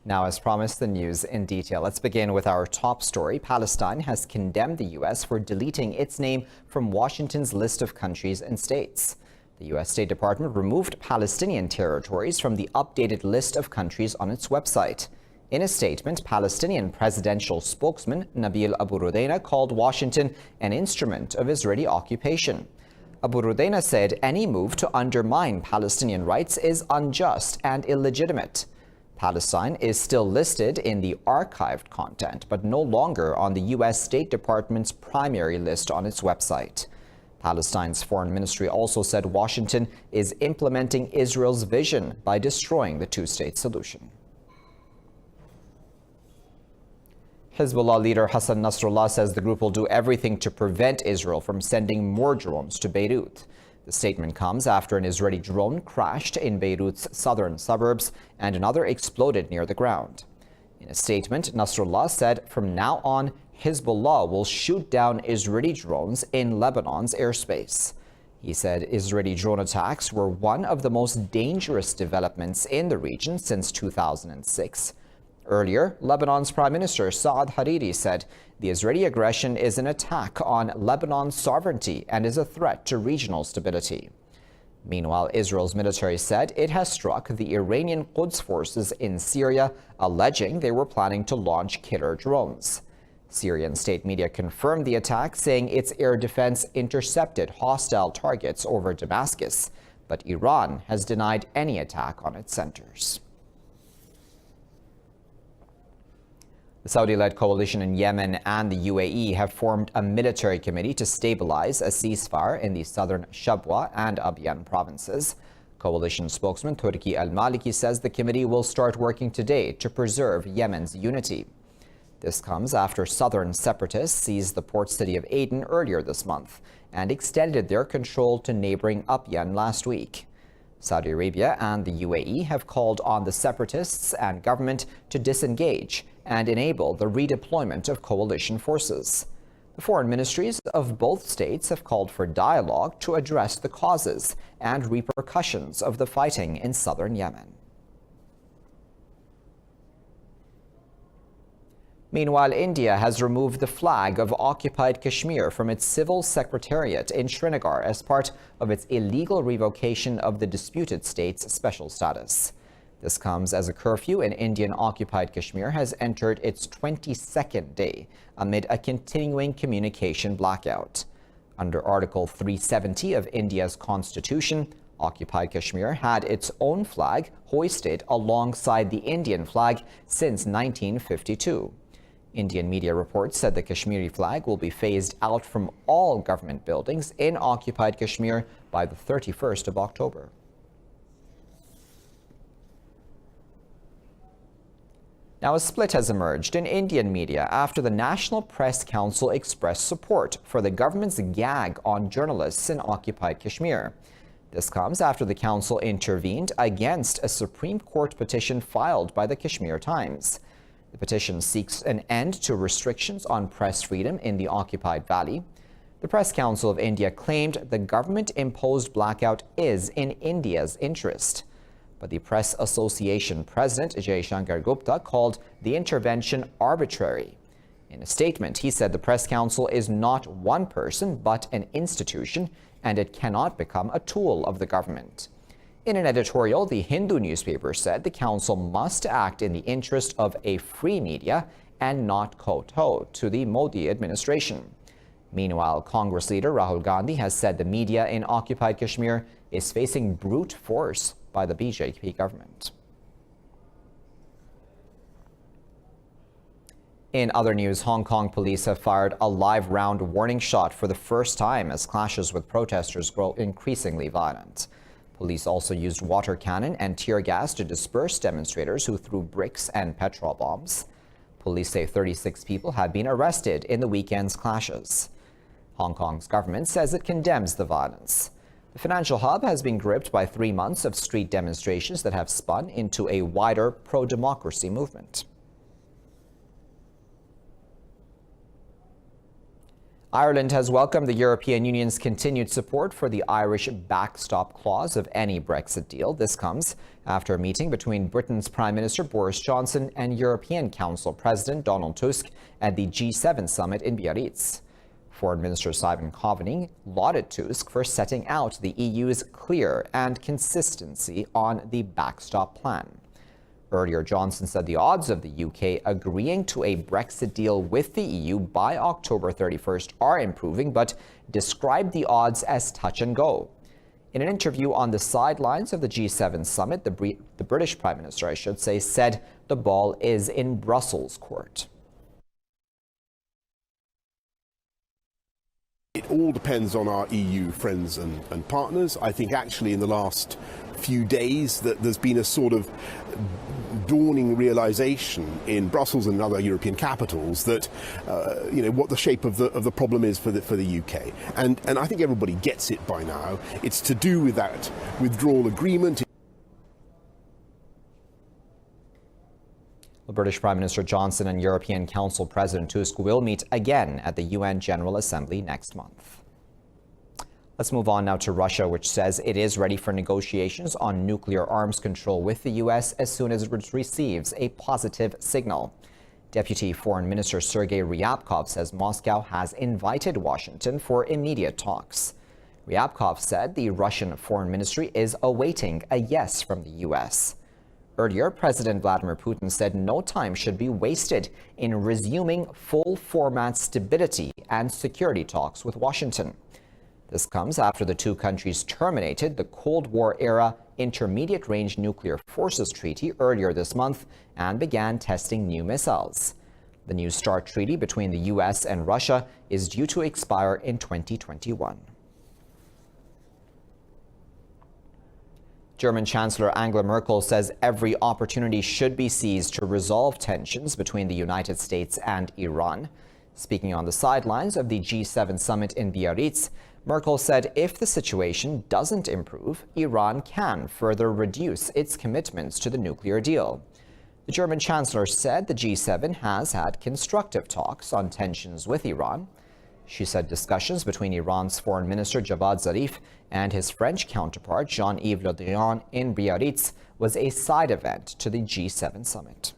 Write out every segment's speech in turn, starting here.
Now, as promised, the news in detail. Let's begin with our top story. Palestine has condemned the U.S. for deleting its name from Washington's list of countries and states. The U.S. State Department removed Palestinian territories from the updated list of countries on its website. In a statement, Palestinian presidential spokesman Nabil Abu Rudaina called Washington an instrument of Israeli occupation. Abu Rudaina said any move to undermine Palestinian rights is unjust and illegitimate. Palestine is still listed in the archived content, but no longer on the U.S. State Department's primary list on its website. Palestine's foreign ministry also said Washington is implementing Israel's vision by destroying the two-state solution. Hezbollah leader Hassan Nasrallah says the group will do everything to prevent Israel from sending more drones to Beirut. The statement comes after an Israeli drone crashed in Beirut's southern suburbs and another exploded near the ground. In a statement, Nasrallah said from now on, Hezbollah will shoot down Israeli drones in Lebanon's airspace. He said Israeli drone attacks were one of the most dangerous developments in the region since 2006. Earlier, Lebanon's Prime Minister Saad Hariri said the Israeli aggression is an attack on Lebanon's sovereignty and is a threat to regional stability. Meanwhile, Israel's military said it has struck the Iranian Quds forces in Syria, alleging they were planning to launch killer drones. Syrian state media confirmed the attack, saying its air defense intercepted hostile targets over Damascus, but Iran has denied any attack on its centers. The Saudi-led coalition in Yemen and the UAE have formed a military committee to stabilize a ceasefire in the southern Shabwa and Abyan provinces. Coalition spokesman Turki al-Maliki says the committee will start working today to preserve Yemen's unity. This comes after southern separatists seized the port city of Aden earlier this month and extended their control to neighboring Abyan last week. Saudi Arabia and the UAE have called on the separatists and government to disengage and enable the redeployment of coalition forces. The foreign ministries of both states have called for dialogue to address the causes and repercussions of the fighting in southern Yemen. Meanwhile, India has removed the flag of Occupied Kashmir from its civil secretariat in Srinagar as part of its illegal revocation of the disputed state's special status. This comes as a curfew in Indian Occupied Kashmir has entered its 22nd day amid a continuing communication blackout. Under Article 370 of India's constitution, Occupied Kashmir had its own flag hoisted alongside the Indian flag since 1952. Indian media reports said the Kashmiri flag will be phased out from all government buildings in Occupied Kashmir by the 31st of October. Now, a split has emerged in Indian media after the National Press Council expressed support for the government's gag on journalists in Occupied Kashmir. This comes after the council intervened against a Supreme Court petition filed by the Kashmir Times. The petition seeks an end to restrictions on press freedom in the occupied valley. The Press Council of India claimed the government-imposed blackout is in India's interest. But the Press Association President Jay Shankar Gupta called the intervention arbitrary. In a statement, he said the Press Council is not one person but an institution, and it cannot become a tool of the government. In an editorial, the Hindu newspaper said the council must act in the interest of a free media and not kowtow to the Modi administration. Meanwhile, Congress leader Rahul Gandhi has said the media in Occupied Kashmir is facing brute force by the BJP government. In other news, Hong Kong police have fired a live round warning shot for the first time as clashes with protesters grow increasingly violent. Police also used water cannon and tear gas to disperse demonstrators who threw bricks and petrol bombs. Police say 36 people have been arrested in the weekend's clashes. Hong Kong's government says it condemns the violence. The financial hub has been gripped by 3 months of street demonstrations that have spun into a wider pro-democracy movement. Ireland has welcomed the European Union's continued support for the Irish backstop clause of any Brexit deal. This comes after a meeting between Britain's Prime Minister Boris Johnson and European Council President Donald Tusk at the G7 summit in Biarritz. Foreign Minister Simon Coveney lauded Tusk for setting out the EU's clear and consistency on the backstop plan. Earlier, Johnson said the odds of the UK agreeing to a Brexit deal with the EU by October 31st are improving, but described the odds as touch and go. In an interview on the sidelines of the G7 summit, the British Prime Minister, I should say, said the ball is in Brussels' court. It all depends on our EU friends and partners. I think actually in the last few days that there's been a sort of dawning realization in Brussels and other European capitals that what the shape of the problem is for the UK, and I think everybody gets it by now. It's to do with that withdrawal agreement. The British Prime Minister Johnson and European Council President Tusk will meet again at the UN General Assembly next month. Let's move on now to Russia, which says it is ready for negotiations on nuclear arms control with the U.S. as soon as it receives a positive signal. Deputy Foreign Minister Sergei Ryabkov says Moscow has invited Washington for immediate talks. Ryabkov said the Russian Foreign Ministry is awaiting a yes from the U.S. Earlier, President Vladimir Putin said no time should be wasted in resuming full-format stability and security talks with Washington. This comes after the two countries terminated the Cold War-era Intermediate-Range Nuclear Forces Treaty earlier this month and began testing new missiles. The New START treaty between the U.S. and Russia is due to expire in 2021. German Chancellor Angela Merkel says every opportunity should be seized to resolve tensions between the United States and Iran. Speaking on the sidelines of the G7 summit in Biarritz, Merkel said if the situation doesn't improve, Iran can further reduce its commitments to the nuclear deal. The German Chancellor said the G7 has had constructive talks on tensions with Iran. She said discussions between Iran's Foreign Minister Javad Zarif and his French counterpart Jean-Yves Le Drian in Biarritz was a side event to the G7 summit.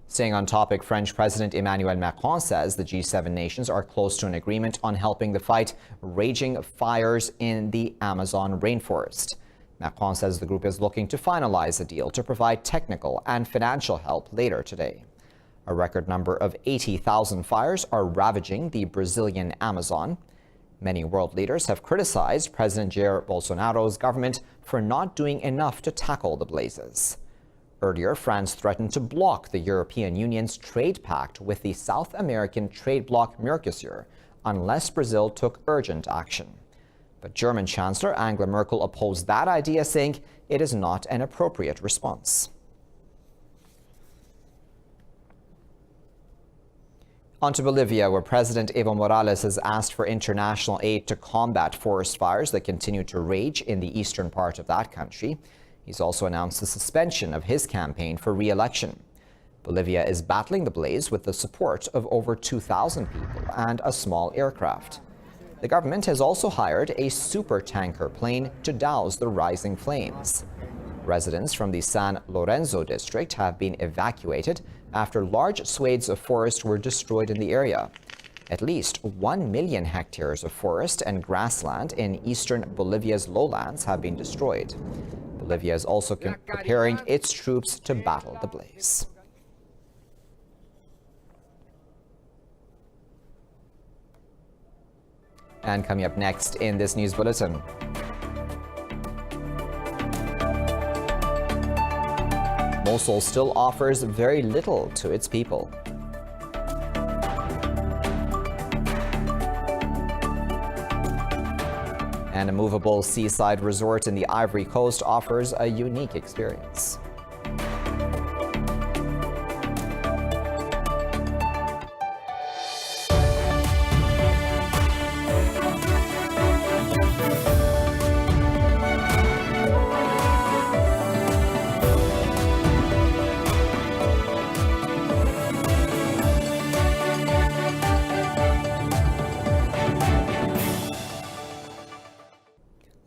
Staying on topic, French President Emmanuel Macron says the G7 nations are close to an agreement on helping the fight raging fires in the Amazon rainforest. Macron says the group is looking to finalize a deal to provide technical and financial help later today. A record number of 80,000 fires are ravaging the Brazilian Amazon. Many world leaders have criticized President Jair Bolsonaro's government for not doing enough to tackle the blazes. Earlier, France threatened to block the European Union's trade pact with the South American trade bloc Mercosur unless Brazil took urgent action. But German Chancellor Angela Merkel opposed that idea, saying it is not an appropriate response. On to Bolivia, where President Evo Morales has asked for international aid to combat forest fires that continue to rage in the eastern part of that country. He's also announced the suspension of his campaign for re-election. Bolivia is battling the blaze with the support of over 2,000 people and a small aircraft. The government has also hired a super-tanker plane to douse the rising flames. Residents from the San Lorenzo district have been evacuated after large swathes of forest were destroyed in the area. At least 1 million hectares of forest and grassland in eastern Bolivia's lowlands have been destroyed. Bolivia is also preparing its troops to battle the blaze. And coming up next in this news bulletin, Mosul still offers very little to its people. And a movable seaside resort in the Ivory Coast offers a unique experience.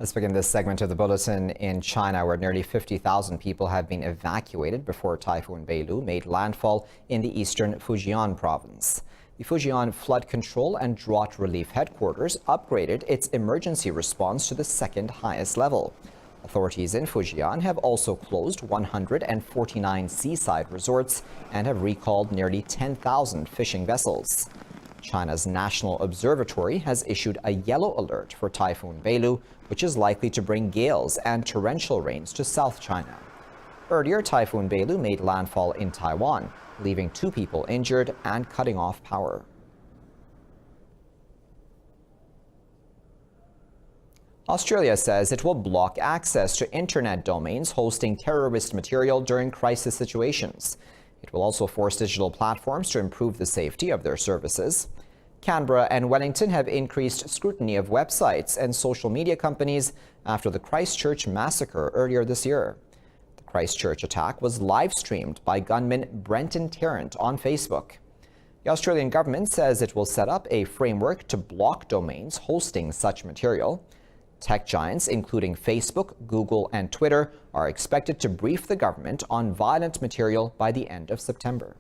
Let's begin this segment of the Bulletin in China, where nearly 50,000 people have been evacuated before Typhoon Beilu made landfall in the eastern Fujian province. The Fujian Flood Control and Drought Relief Headquarters upgraded its emergency response to the second highest level. Authorities in Fujian have also closed 149 seaside resorts and have recalled nearly 10,000 fishing vessels. China's National Observatory has issued a yellow alert for Typhoon Beilu, which is likely to bring gales and torrential rains to South China. Earlier, Typhoon Beilu made landfall in Taiwan, leaving 2 people injured and cutting off power. Australia says it will block access to internet domains hosting terrorist material during crisis situations. It will also force digital platforms to improve the safety of their services. Canberra and Wellington have increased scrutiny of websites and social media companies after the Christchurch massacre earlier this year. The Christchurch attack was live-streamed by gunman Brenton Tarrant on Facebook. The Australian government says it will set up a framework to block domains hosting such material. Tech giants, including Facebook, Google, and Twitter, are expected to brief the government on violent material by the end of September.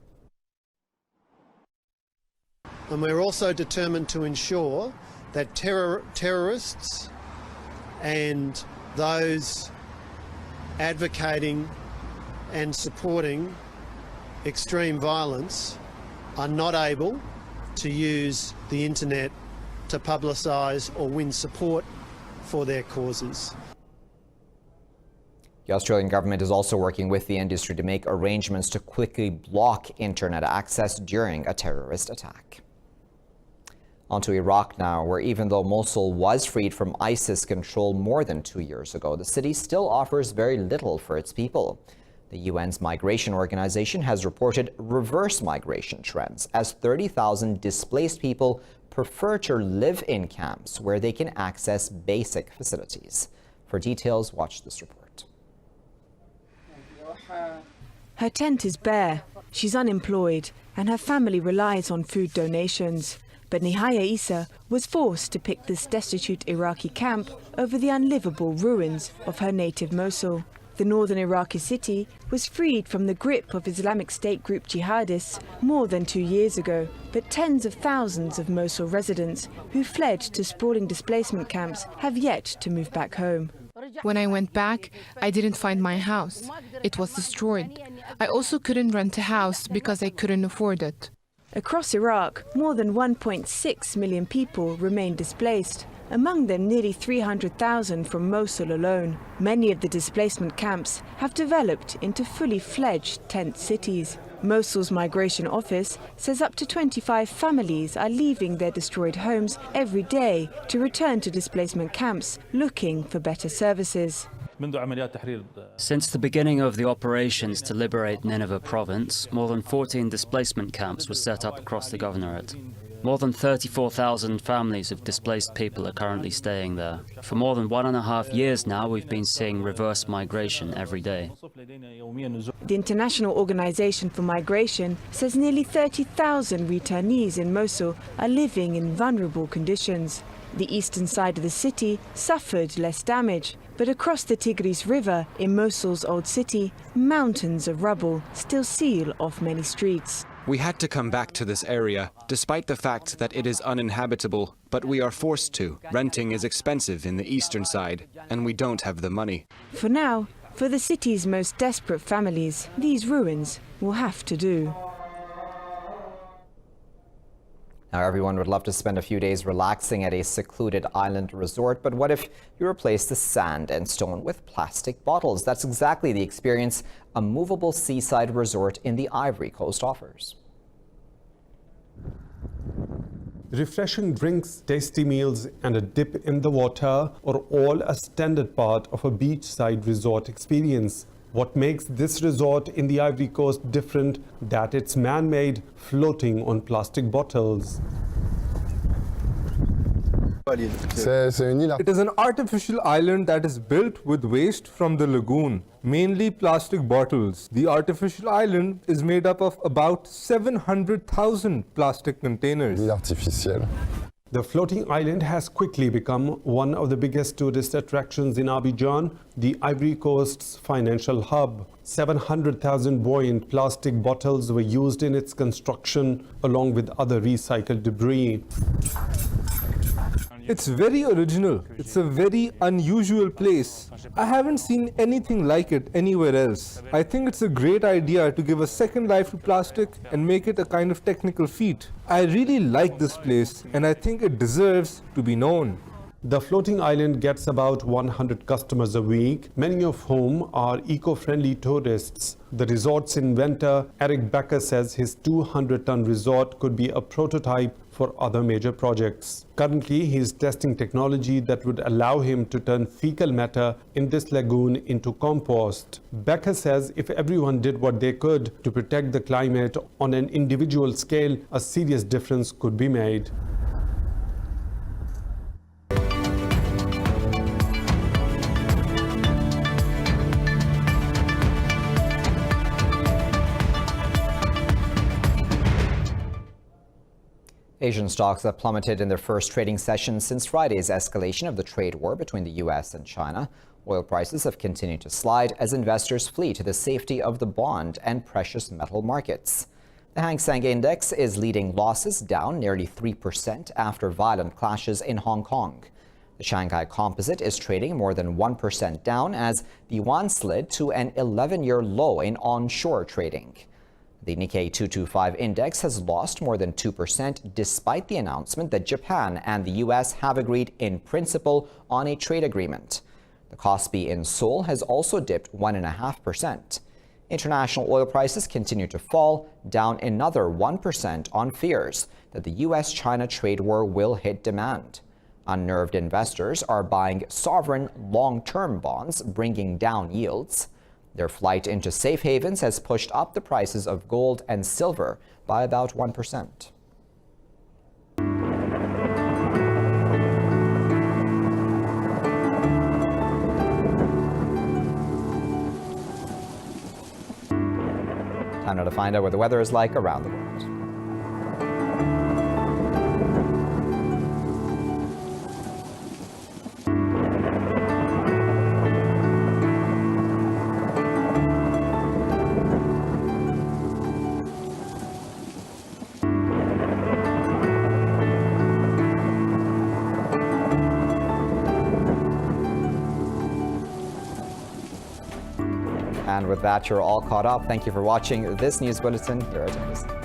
And we're also determined to ensure that terrorists and those advocating and supporting extreme violence are not able to use the internet to publicise or win support for their causes. The Australian government is also working with the industry to make arrangements to quickly block internet access during a terrorist attack. On to Iraq now, where even though Mosul was freed from ISIS control more than 2 years ago, the city still offers very little for its people. The UN's migration organization has reported reverse migration trends as 30,000 displaced people prefer to live in camps where they can access basic facilities. For details, watch this report. Her tent is bare, she's unemployed, and her family relies on food donations. But Nihaya Issa was forced to pick this destitute Iraqi camp over the unlivable ruins of her native Mosul. The northern Iraqi city was freed from the grip of Islamic State group jihadists more than 2 years ago, but tens of thousands of Mosul residents who fled to sprawling displacement camps have yet to move back home. When I went back, I didn't find my house. It was destroyed. I also couldn't rent a house because I couldn't afford it. Across Iraq, more than 1.6 million people remain displaced. Among them, nearly 300,000 from Mosul alone. Many of the displacement camps have developed into fully fledged tent cities. Mosul's migration office says up to 25 families are leaving their destroyed homes every day to return to displacement camps looking for better services. Since the beginning of the operations to liberate Nineveh province, more than 14 displacement camps were set up across the governorate. More than 34,000 families of displaced people are currently staying there. For more than 1.5 years now, we've been seeing reverse migration every day. The International Organization for Migration says nearly 30,000 returnees in Mosul are living in vulnerable conditions. The eastern side of the city suffered less damage, but across the Tigris River in Mosul's old city, mountains of rubble still seal off many streets. We had to come back to this area, despite the fact that it is uninhabitable, but we are forced to. Renting is expensive in the eastern side, and we don't have the money. For now, for the city's most desperate families, these ruins will have to do. Now, everyone would love to spend a few days relaxing at a secluded island resort, but what if you replace the sand and stone with plastic bottles? That's exactly the experience a movable seaside resort in the Ivory Coast offers. Refreshing drinks, tasty meals, and a dip in the water are all a standard part of a beachside resort experience. What makes this resort in the Ivory Coast different is that it's man-made, floating on plastic bottles. It is an artificial island that is built with waste from the lagoon, mainly plastic bottles. The artificial island is made up of about 700,000 plastic containers. The floating island has quickly become one of the biggest tourist attractions in Abidjan, the Ivory Coast's financial hub. 700,000 buoyant plastic bottles were used in its construction, along with other recycled debris. It's very original. It's a very unusual place. I haven't seen anything like it anywhere else. I think it's a great idea to give a second life to plastic and make it a kind of technical feat. I really like this place and I think it deserves to be known. The floating island gets about 100 customers a week, many of whom are eco-friendly tourists. The resort's inventor, Eric Becker, says his 200-ton resort could be a prototype for other major projects. Currently, he is testing technology that would allow him to turn fecal matter in this lagoon into compost. Becker says if everyone did what they could to protect the climate on an individual scale, a serious difference could be made. Asian stocks have plummeted in their first trading session since Friday's escalation of the trade war between the U.S. and China. Oil prices have continued to slide as investors flee to the safety of the bond and precious metal markets. The Hang Seng Index is leading losses, down nearly 3% after violent clashes in Hong Kong. The Shanghai Composite is trading more than 1% down as the yuan slid to an 11-year low in onshore trading. The Nikkei 225 index has lost more than 2% despite the announcement that Japan and the U.S. have agreed in principle on a trade agreement. The Kospi in Seoul has also dipped 1.5%. International oil prices continue to fall, down another 1% on fears that the U.S.-China trade war will hit demand. Unnerved investors are buying sovereign long-term bonds, bringing down yields. Their flight into safe havens has pushed up the prices of gold and silver by about 1%. Time now to find out what the weather is like around the world. And with that, you're all caught up. Thank you for watching this news bulletin here at Indus.